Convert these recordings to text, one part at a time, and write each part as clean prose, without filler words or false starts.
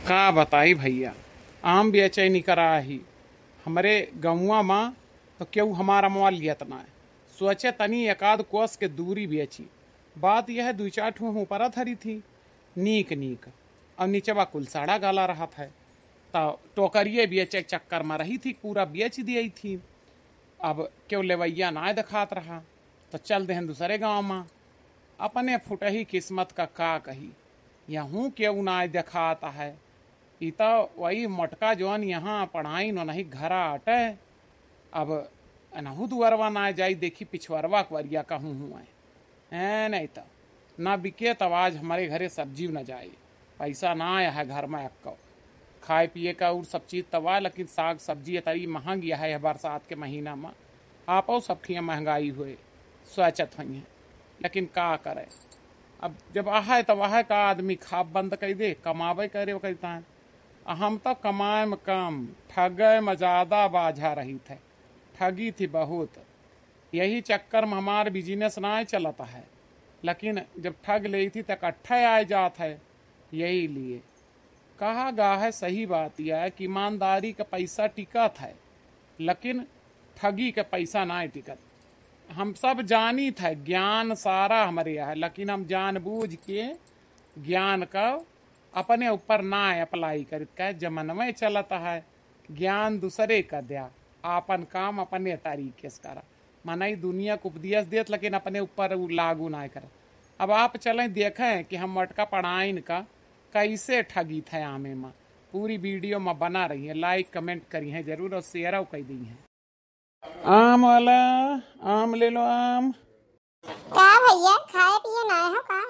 का बताई भैया, आम बेचैनी करा ही हमरे गौवा माँ तो क्यों हमारा मोल लियत ना है। सोचे तनी एकाध कोस के दूरी बेची। बात यह दू चार ठू ऊपर धरी थी नीक नीक और नीचवा कुल साड़ा गाला रहा था। तो टोकरिए बेचे चक्कर में रही थी, पूरा बेच दी थी। अब क्यों लेवैया ना दिखात रहा तो चल देहन दूसरे गाँव में। अपने फुटही किस्मत का कही, यहूँ क्यों ना दिखाता है। ई तो वही मोटका जौन यहाँ पढ़ाई न नहीं घरा अटे। अब नहू दुअरवा ना जाई देखी पिछवरवा कवरिया कहूँ हुआ है नहीं तो ना बिके तब आज हमारे घरे सब्जी न जाए। पैसा ना आया है घर में अक्को खाए पिए का और सब चीज़ तवा, लेकिन साग सब्जी तरी महंगी है बरसात के महीना में। आपो सब खिया महंगाई हुए सोचत हुई है, लेकिन का करे। अब जब आहे तब आहे का आदमी खाप बंद कर दे, कमावे करे कहता है। हम तो कमाए में कम ठगे में ज़्यादा बाझा रही थे, ठगी थी बहुत। यही चक्कर में हमार बिजनेस ना चलता है, लेकिन जब ठग ली थी तो इकट्ठे आए जात है। यही लिए कहा गा है, सही बात यह है कि ईमानदारी का पैसा टिकत है, लेकिन ठगी का पैसा ना टिकत। हम सब जानी थे ज्ञान सारा हमारे यहाँ है, लेकिन हम जानबूझ के ज्ञान का अपने ऊपर ना अप्लाई करत का जमनवे चलता है। ज्ञान दूसरे का दिया, आपन काम अपने तरीके से करा। मनाई दुनिया को उपदेश देत, लेकिन अपने ऊपर लागू ना कर। अब आप चलें देखें कि हम मटका पढ़ाइन का कैसे ठगी थे आमे में। पूरी वीडियो में बना रही है, लाइक कमेंट करी है जरूर और शेयर कर दी है। आम वाला आम ले लो। आम का भैया खाए पिए ना हो का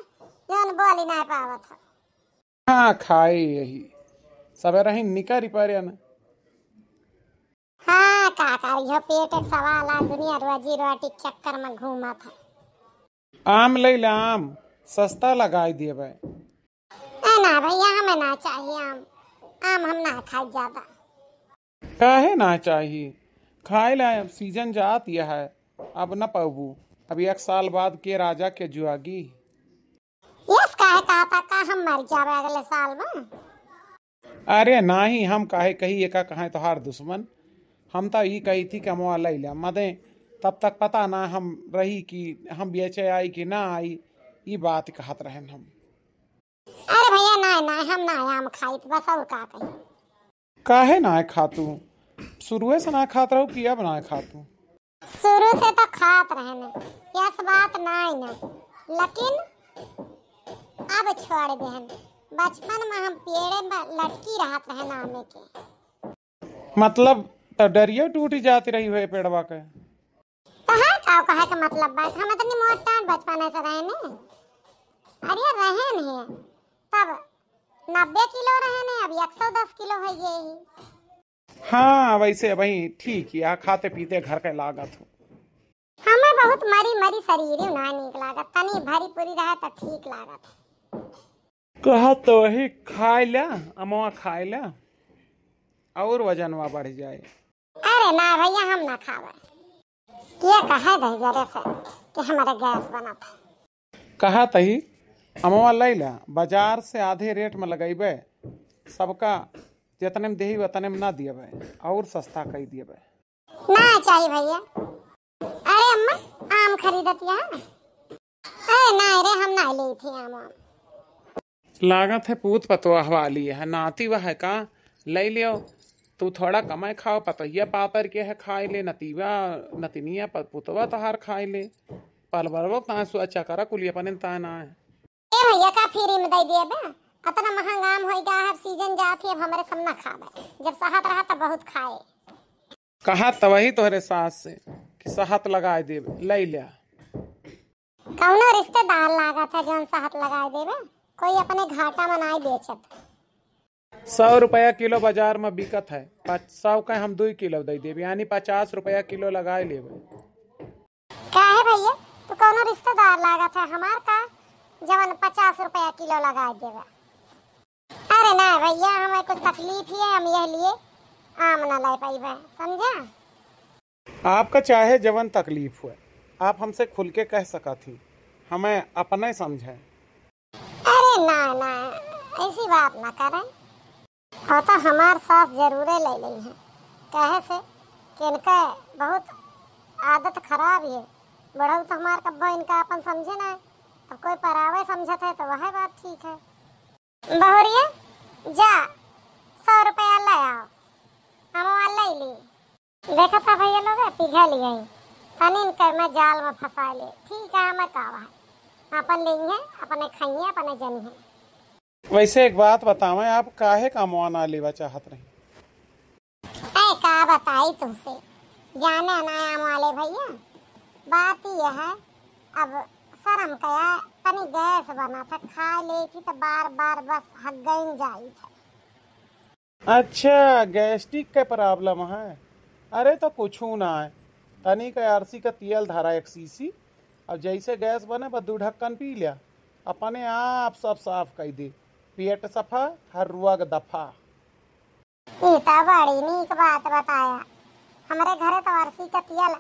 जौन बोली ना पावत हो। हाँ खाए यही सब रही निकर पर न। हाँ का करियो, पेट एक सवाल है, दुनिया रोजी रोटी के चक्कर में घूमा था। आम ले ला, आम सस्ता लगाई दिए भाई। ना भैया हमें ना चाहिए आम, आम हम ना खाई ज्यादा। काहे ना चाहिए, खाए ला। अब सीजन जात यह है, अब न पबू। अब एक साल बाद के राजा के जुआगी। यस काहे कहता का हम मर जावे अगले साल में। अरे नाही, हम काहे कही एका कहे तोहार दुश्मन। हम तो ये कही थी कि हम ले ला मदे, तब तक पता ना हम रही कि हम बेचे आई कि ना आई। ये बात कहत रहन हम। अरे भैया ना ना हम ना आम खाई बस, और का कही। काहे ना खातू, शुरुए से ना खात रहू कि अब ना खातू। शुरू से तो खात रहे न, यस बात ना, लेकिन अब छोड़ देहन। बचपन में हम पेड़े में लटकी रहत रहे आमे के। मतलब तो डरियो टूट जाती रही हुए पेड़वा के। तो हाँ का कहे का मतलब बात, हम इतनी मोटा बचपन से रहे ने। अरे रहे नहीं तब 90 किलो रहे ने, अब 110 किलो हो गई। हाँ वैसे वही ठीक है, खाते पीते घर के लागत हो। हमें बहुत मरी मरी शरीर ना नीक लागत, तनी भरी पूरी रहे तो ठीक लागत। कहा तो वही खाए ला, अमवा खाए ला और वजनवा बढ़ जाए। अरे ना भैया हम ना खावे, ये कहे दही जरे से कि हमारे गैस बना था। कहा तही अमवा ले ला, बाजार से आधे रेट में लगेबे, सबका जितने में देही उतने में ना दिएबे, और सस्ता कही दिएबे। ना चाहिए भैया। अरे अम्मा आम खरीदत यहाँ। अरे ना रे हम ना ली थी आम। लागत है पूत पतोह वाली है, नाती वह है का ले लियो। तू थोड़ा कमाई खाओ, पतोहिया पातर के है खाए ले, नतीवा नतिनिया पुतवा तहार खाए ले। पलवरवो ता सोचा करा कुली अपने ता ना है। ए भैया का फ्री में दे दिए बे, इतना महंगा आम होई गा है, सीजन जाती है, अब हमरे सब ना खावे। जब साहत रहा तब बहुत खाए। कहा तो वही तोहरे सास से कि साहत लगा दे, ले लिया। कौनो रिश्तेदार लागत है जौन साहत लगा देवे, कोई अपने घाटा में नहीं बेचत। 100 रुपया किलो बाजार में बिकत है, 100 का हम 2 किलो दे देवे, यानी 50 रुपया किलो लगाए लेवे। काहे भैया तो कौनो रिश्तेदार लागत है हमार का जवन 50 रुपया किलो लगा देवे। अरे ना भैया हमें कुछ तकलीफ ही है, हम यह लिए आम ना ले पाइबे, समझा। आपका चाहे जवन तकलीफ हुए, आप हमसे खुल के कह सका थी, हमें अपने समझे। अरे ना ना ऐसी बात ना करें। और तो हमार सास जरूरे ले ली है, कहे से कि इनका बहुत आदत खराब है। बढ़ऊ तो हमार कब्बो इनका अपन समझे ना, अब कोई परावे समझत है तो वह बात ठीक है। बहुरिया जा 100 रुपया ले आओ, हम ले ली। देखा था भैया लोग पिघल गई तनी इनके मैं जाल में फंसा ले। ठीक है हमें कावा है, अपन लेंगे अपने खाइए अपने जनिए। वैसे एक बात बताओ, आप काहे कमवाना लेवा चाहत रही? ऐ का बताई तुमसे, जाने ना वाले भैया, बात यह है अब शर्म कया तनी गैस बना था, खा ले थी तो बार बार बस हगइन जाई था। अच्छा, गैस्ट्रिक का प्रॉब्लम है? अरे तो कुछ ना है, तनी का आरसी का तेल धारा 1 सीसी, अब जैसे गैस बने बस 2 ढक्कन पी लिया, अपने आप सब साफ कर दे, पेट सफा हर रुआग दफा। ये तो बड़ी नीक बात बताया। हमारे घरे तो आरसी का तेल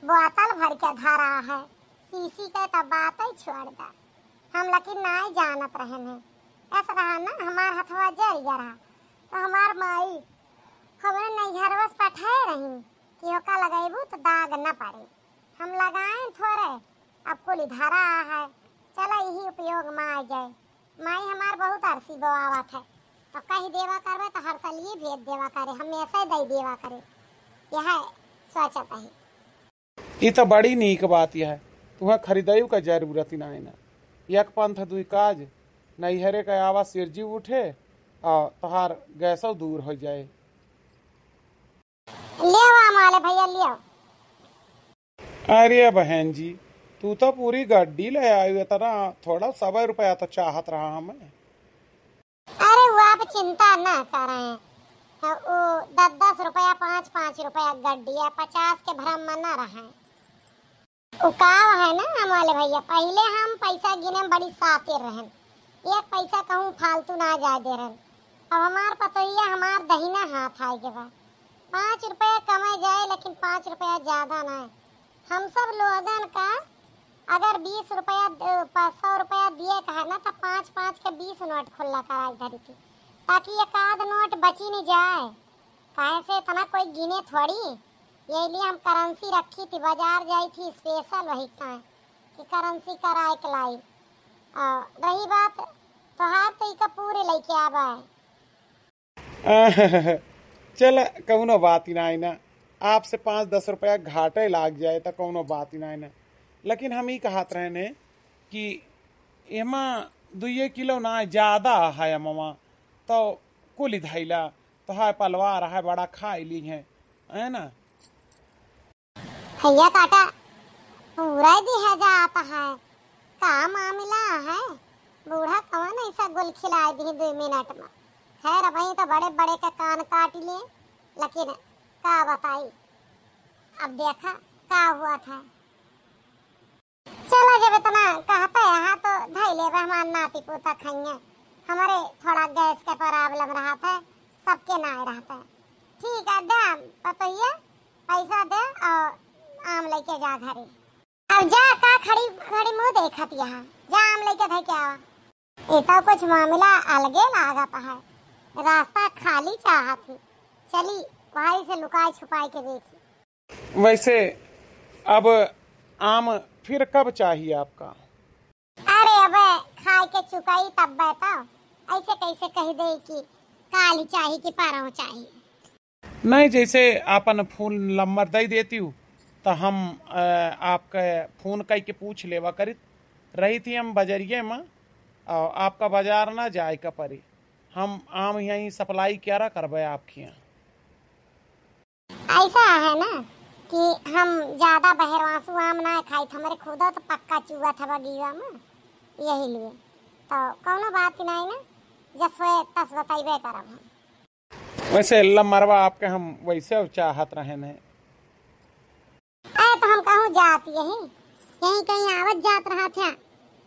बोतल भर के धारा है, सीसी का तो बात ही छोड़ दा। हम लेकिन ना ही जानत रहे हैं, ऐसा रहा ना हमार हथवा जल रहा तो हमार माई हमें नैहरवस पठाए रही कि ओका लगेबू तो दाग न पड़े। हम लगाए थोड़े, अब कुल धारा है, चला यही उपयोग में आ जाए। माई हमार बहुत अरसी बोआवत है, तो कहीं देवा करवे तो हर साल ये भेज देवा करे, हमेशा दई देवा करे, यह सोचत है। ये तो बड़ी नीक बात है, तुम्हें खरीदायु का जरूरत ही ना है ना, एक पंथ दुई काज, नैहरे का आवाज सिरजी उठे और तहार गैसो दूर हो जाए। ले वाले भैया लियो। अरे बहन जी, तू तो पूरी गड्डी ले आई, इतना थोड़ा 100 रुपया तो चाहत रहा हमें। अरे वो आप चिंता ना करें, वो 10-10 रुपया 5-5 रुपया गड्डी है, 50 के भरम में न रहे। उकाव है ना हमारे भैया, पहले हम पैसा गिने में बड़ी सातिर रहन, एक पैसा कहूँ फालतू ना जा दे रहन। अब हमार पतोहिया हमार दहिना हाथ आए के बाद 5 रुपया कमाए जाए, लेकिन 5 रुपया ज्यादा ना है। हम सब लोगन का अगर 20 रुपया 100 रुपया दिए का है ना, तो 5-5 के 20 नोट खुला कराई धरी थी, ताकि एक आध नोट बची नहीं जाए। काहे से इतना कोई गिने थोड़ी, यही लिए हम करेंसी रखी थी, बाजार जाई थी स्पेशल वही का कि करेंसी कराए के लाई। रही बात तोहार तो इका पूरे लेके आवा है। चल कौनो बात ही ना है ना, आपसे 5-10 रुपया घाटे लाग जाए तो कौनो बात ही ना है ना, लेकिन हम ही कहत रहे ने कि एमा 2 किलो ना ज्यादा है ममा, तो कुल धैला तो है पलवार है बड़ा खाई ली है ना। भैया काटा पूरा ही दिया जाता है, का मामला है? बूढ़ा कौन ऐसा गुल खिला दी 2 मिनट में। खैर वही तो बड़े बड़े का कान काट लिए, लेकिन का बताई, अब देखा का हुआ था। चलो जब इतना कहता है यहाँ तो धैले हमारा नाती पोता खाइए, हमारे थोड़ा गैस का प्रॉब्लम रहा था, सबके ना रहता है। ठीक है दे पतोहिया पैसा दे और आम लेके जा घरे। अब जा का खड़ी खड़ी मुंह देखत यहाँ, जा आम लेके थे क्या? ये तो कुछ मामला अलगे लागत है, रास्ता खाली चाहत थी, चली भाई से लुकाई छुपाई के देखी। वैसे अब आम फिर कब चाहिए आपका? अरे अबे खाई के चुकाई तब बताओ, ऐसे कैसे कह दे कि काली चाहिए कि पारो चाहिए। नहीं, जैसे आपन फोन नंबर दे देती हूँ तो हम आपका फोन करके पूछ लेवा करित रही थी हम बजरिए में, और आपका बाजार ना जाए का परी, हम आम यहीं सप्लाई क्या करबे आपके यहाँ। ऐसा है ना कि हम ज्यादा बहरवासु आम ना खाई, हमारे खुदा तो पक्का चुआ था बगीवा में, यही लिए तो कौनो बात नहीं ना, जसवे तस बताइबे करब हम। वैसे लमरवा आपके हम वैसे चाहत रहे हैं। तो हम कहूँ जात यहीं कहीं आवत जात रहा था,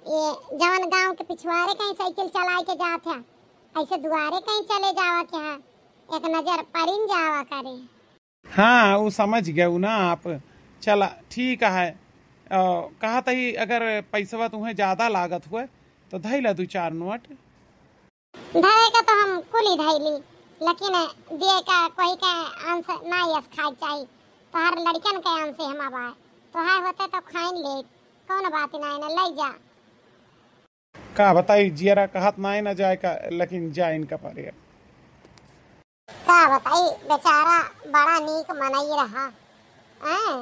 ये जवन गांव के पिछवाड़े कहीं साइकिल चला के जात था, ऐसे दुआरे कहीं चले जावा के है, एक नजर परिन जावा करे। हाँ वो समझ गए ना आप, चला ठीक है। कहा था ही अगर पैसा तुम्हें ज्यादा लागत हुए तो धैला 2-4 नोट धरे का तो हम कुली धैली, लेकिन दिए का कोई का अंश ना यस खाए चाहिए तो हर लड़कन के अंश हम आबाए तो हाय होते तो खाइन ले कौन बात ना है ले जा का बताई जियरा कहत ना ना जाए का लेकिन जाए इनका पर का बताई बेचारा बड़ा नीक मनई रहा हैं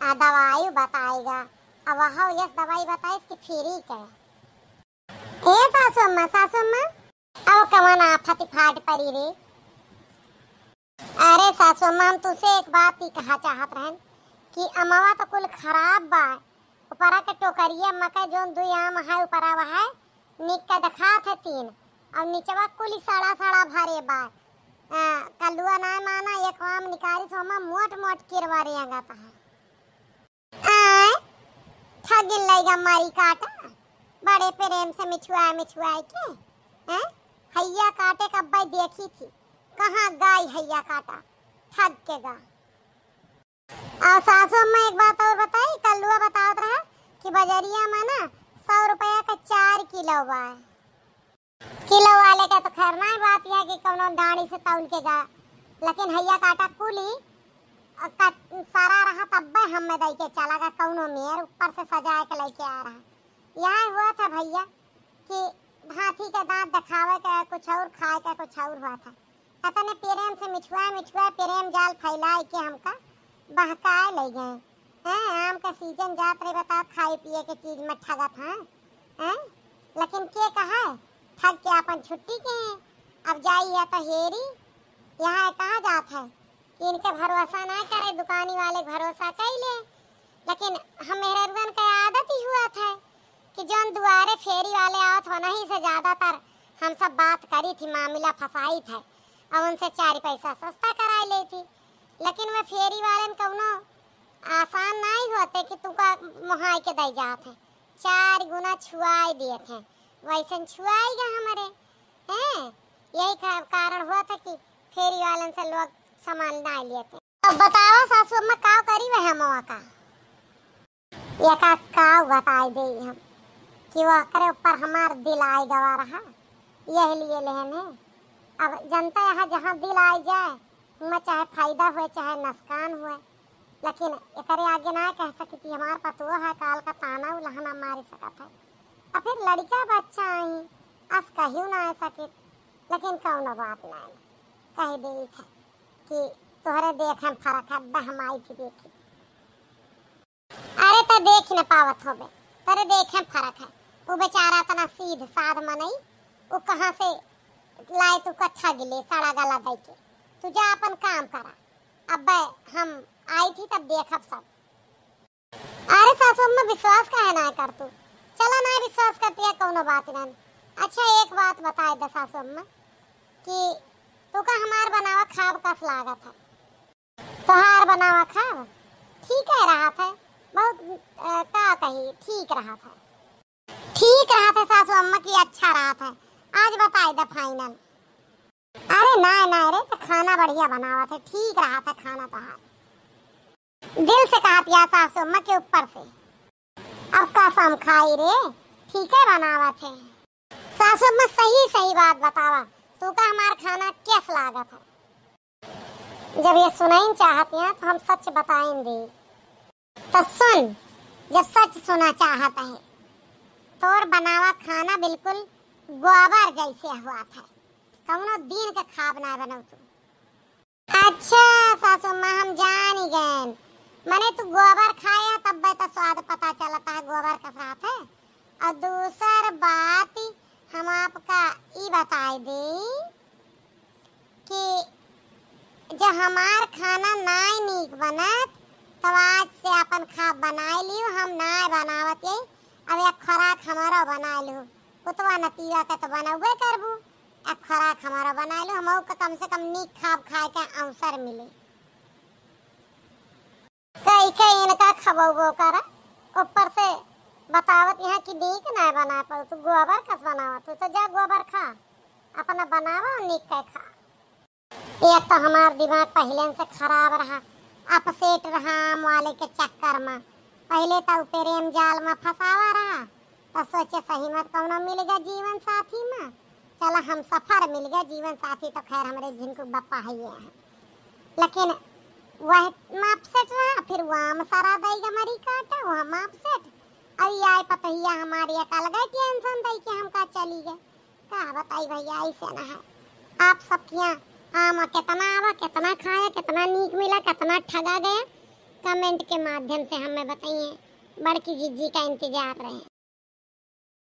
आ दवाई बताएगा अब वहाँ यस दवाई बताई इसकी फ्री के ए सासू अम्मा अब कमान आफत फाट पड़ी रे अरे सासू अम्मा हम तुझसे एक बात ही कहा चाहत रहन कि अमवा तो कुल खराब बा ऊपरा के टोकरिया मका जोन दुई आम है ऊपरा है निक का दिखात है 3 और नीचवा कुल सड़ा सड़ा भरे बा कलुआ ना माना एक आम निकाली सोमा मोट मोट किरवा रे आगाता है ठगिल लगा मारी काटा बड़े प्रेम से मिछुआ के हैं हैया काटे कब भाई देखी थी कहाँ गाय हैया काटा ठग के गा और सासू अम्मा एक बात और बताई कलुआ बतावत रहा कि बजरिया में ना 100 रुपया का 4 किलो बा किलो वाले का तो खैर ना बात यह कि कौनो डाड़ी से तौल के गा लेकिन हैया काटा कुली सारा रहा तब हम में दई के चला गा कौनो मेर ऊपर से सजाए के लेके आ रहा यह हुआ था भैया कि हाथी का दांत दिखावे का कुछ और खाए का कुछ और हुआ था कहता ने प्रेम से मिछुआ प्रेम जाल फैलाए के हमका बहकाए ले गए हैं आम का सीजन जात रहे बता खाए पिए के चीज में ठगा था हैं लेकिन के कहा ठग के अपन छुट्टी के अब जाइए तो हेरी यहाँ कहा जात है कि इनके भरोसा ना करे दुकानी वाले भरोसा कर ले लेकिन हम मेहरबान का आदत ही हुआ था कि जोन दुआरे फेरी वाले आवत हो नहीं से ज्यादातर हम सब बात करी थी मामला फसाई था और उनसे 4 पैसा सस्ता करा ली थी लेकिन वे फेरी वाले कौनो आसान नहीं होते कि तुका मुहाई के दई जात है 4 गुना छुआई दिए थे वैसे छुआएगा हमारे हैं यही कारण हुआ था कि फेरी वालन से लोग सामान ना लिए थे अब बताओ सासू अम्मा का करी वह मवा का ये का बताई दे हम कि वो करे ऊपर हमार दिल आई गवा रहा यही लिए लेहन है अब जनता यहाँ जहाँ दिल आई जाए में चाहे फायदा हुए चाहे नुकसान हुए लेकिन एकरे आगे ना कह सकी थी हमार पतो है काल का ताना उलहना मार सकत है और फिर लड़का बच्चा आई अस कहियो ना सके लेकिन कौनो बात ना कह दे था कि तोहरे देखे फर्क है हम आई थी देखी अरे तो देख न पावत होबे तेरे देखे फर्क है वो बेचारा तना सीध साध मनई वो कहाँ से लाए तू का ठग ले सड़ा गला दे के तू जा अपन काम करा अब हम आई थी तब देखब सब अरे सासू अम्मा विश्वास काहे ना कर तू चला ना विश्वास करती है कौनो बात ना अच्छा एक बात बताए दे सासू अम्मा कि तू का हमार बनावा खाब कस लागत है तोहार बनावा खाब ठीक है रहा था बहुत का कही ठीक रहा था सासू अम्मा की अच्छा रहा था आज बताए दे फाइनल अरे ना रे तो खाना बढ़िया बनावा था ठीक रहा था खाना तोहार दिल से कहा पिया सासू अम्मा के ऊपर से अब कसम खाई रे ठीक है बनावा थे सासू अम्मा सही बात बतावा तू का हमार खाना कैस लागा था जब ये सुनाई चाहती हैं तो हम सच बताएंगे तो सुन जब सच सुना चाहता है तोर बनावा खाना बिल्कुल गोबर जैसे हुआ था कौनो दिन का खाब ना बनाओ तू अच्छा सासू माँ हम जान ही गए मैंने तू गोबर खाया तब तो स्वाद पता चलता है गोबर का साथ है और दूसर बात हम आपका ये बताए दे कि जब हमार खाना नाई नीक बनत तब आज से अपन खा बनाए लियो हम नाय बनावत यही अब एक खुराक हमारा बना लो कुतवा नतीजा का तो बनावे करबू एक खुराक हमारा बना लो हम का कम से कम नीक खाब खाए के अवसर मिले कई इनका खबो करा ऊपर से बतावत यहाँ की नीक ना बना पाओ तू गोबर कस बनावा तो जा गोबर खा अपना बनावा और नीक का खा एक तो हमार दिमाग पहले से खराब रहा अपसेट रहा आम वाले के चक्कर में पहले तो प्रेम जाल में फंसावा रहा तो सोचे सही मत कौनो मिलेगा जीवन साथी में चला हम सफर मिल गए जीवन साथी तो खैर हमारे जिनको बप्पा है ये हैं, लेकिन वह माप सेट रहा फिर वहाँ सारा देगा मरी काटा वहाँ माप सेट अभी आए पतहिया हमारी अकाल गए टेंशन दई कि हम का चली गए का बताई भैया ऐसे ना है। आप सबके यहाँ आम कितना आवा कितना खाया कितना नीक मिला कितना ठगा गया कमेंट के माध्यम से हमें बताइए। बड़की जिज्जी का इंतजार रहे।